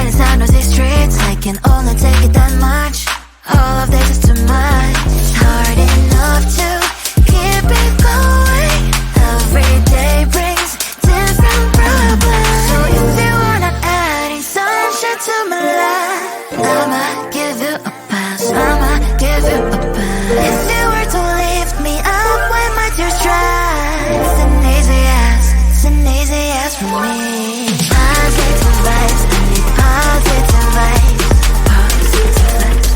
in San Jose streets, I can only take it that much. All of this is too much. It's hard enough to keep it going. Every day brings different problems. So if you are not adding sunshine to my life, I'ma give you a pass, I'ma give you a pass. If you were to lift me up when my tears dry, it's an easy yes, it's an easy yes for me. Positive vibes, I need positive vibes. Positive vibes,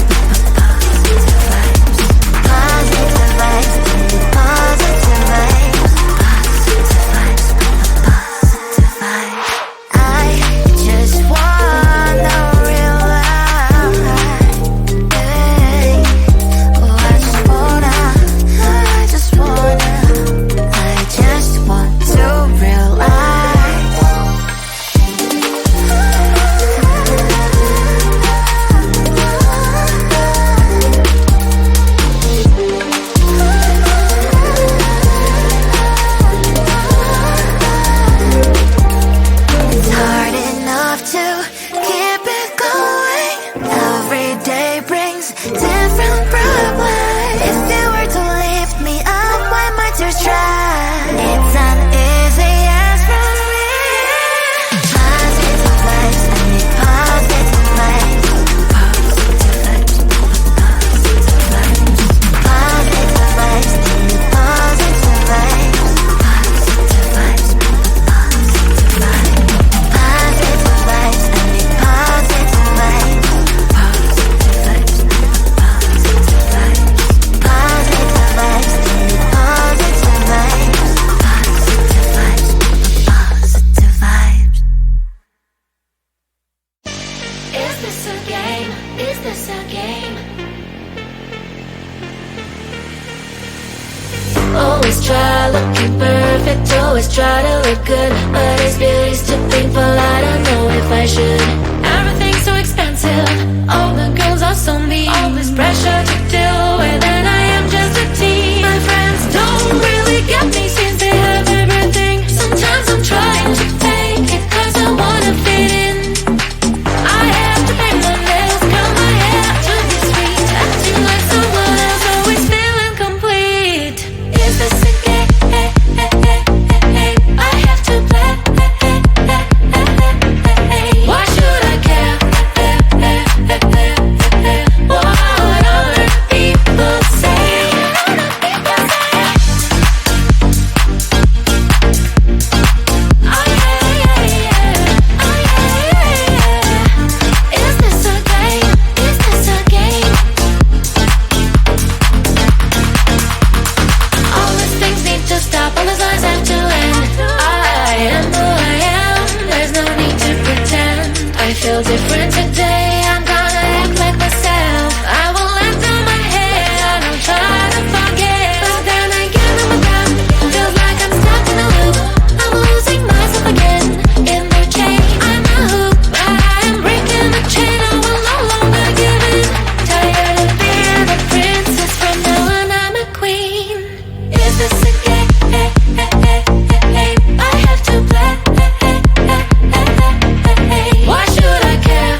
positive vibes. Positive vibes, I need positive vibes. Positive vibes, positive vibes. I just wanna realize, oh, I just wanna to realize. It's hard enough to keep it going. Every day brings different problems. If you were to lift me up when my tears dry, it's an easy yes from me. Positive vibes, I need positive vibes. Positive vibes, positive vibes. Positive vibes, I need positive vibes. Positive vibes, positive vibes. Positive vibes, I need positive vibes. Positive vibes, positive vibes. Positive vibes, I need positive vibes. Positive vibes, positive vibes. Is this a game? Is this a game? Always try looking perfect, always try to look good, but is beauty's too painful? I don't know if I should. Everything's so expensive, all the girls are so mean. All this pressure to deal with, and I am just a teen. My friends don't really get me since they have everything. Sometimes I'm trying to fake it 'cause I wanna fit in. I have to pay my bills, curl my hair to be sweet, acting like someone else, always feeling complete. Is this a game? I have to play. Why should I care? What other people say? Oh yeah, yeah, yeah. Oh yeah, yeah, yeah. Is this a game? Is this a game? All these things need to stop, all these lies have to end. I am who I am, there's no need to pretend. I feel different today, I'm gonna act like myself. I will let down my head, I don't try to forget. But then again, I'm down, feels like I'm stuck in a loop. I'm losing myself again, in the chain. I'm a hoop, but I am breaking the chain. I will no longer give in. Tired of being a princess, from now on I'm a queen. Is this a game? I have to play. Why should I care?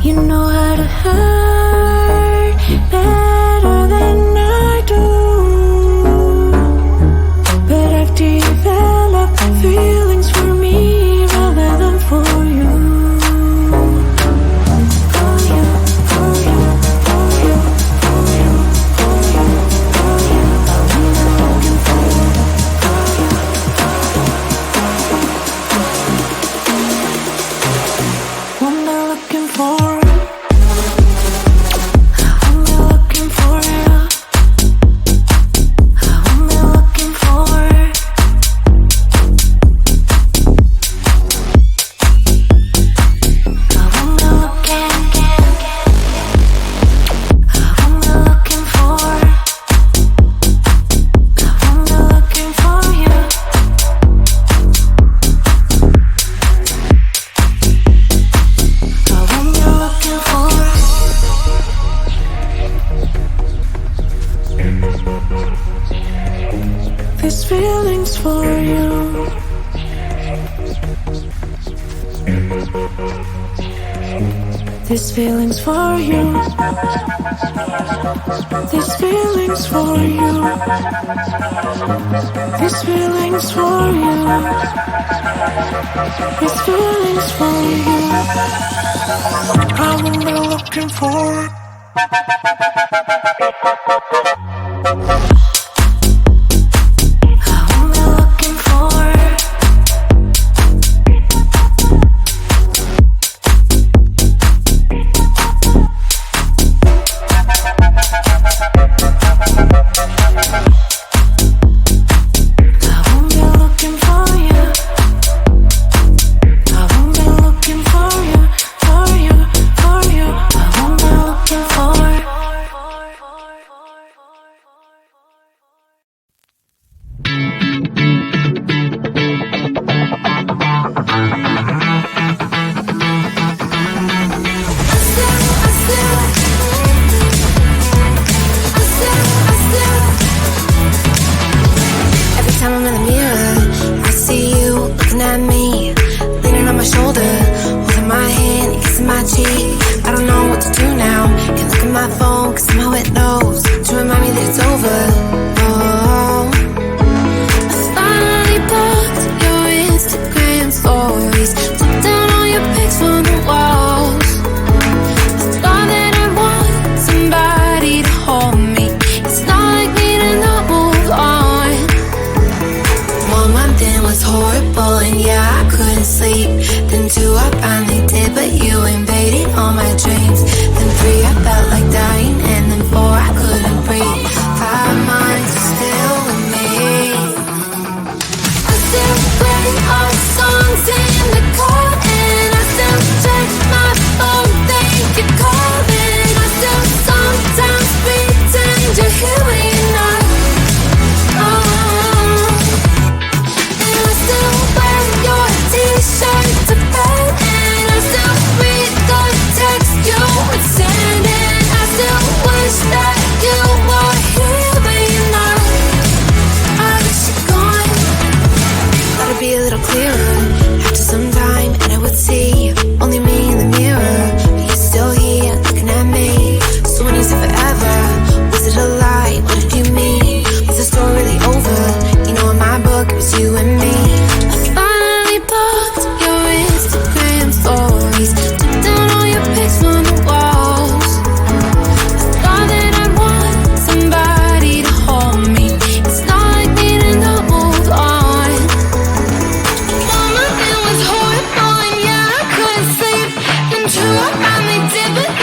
You know how to hurt better than I do, but I've developed feelings for me rather than for you. For you, for you, for you, for you, for you, for you. I'm looking for you, for you, for you. What am I looking for? These feelings for you. These feelings for you. These feelings for you. These feelings for you. These feelings for you. I'm only looking for. But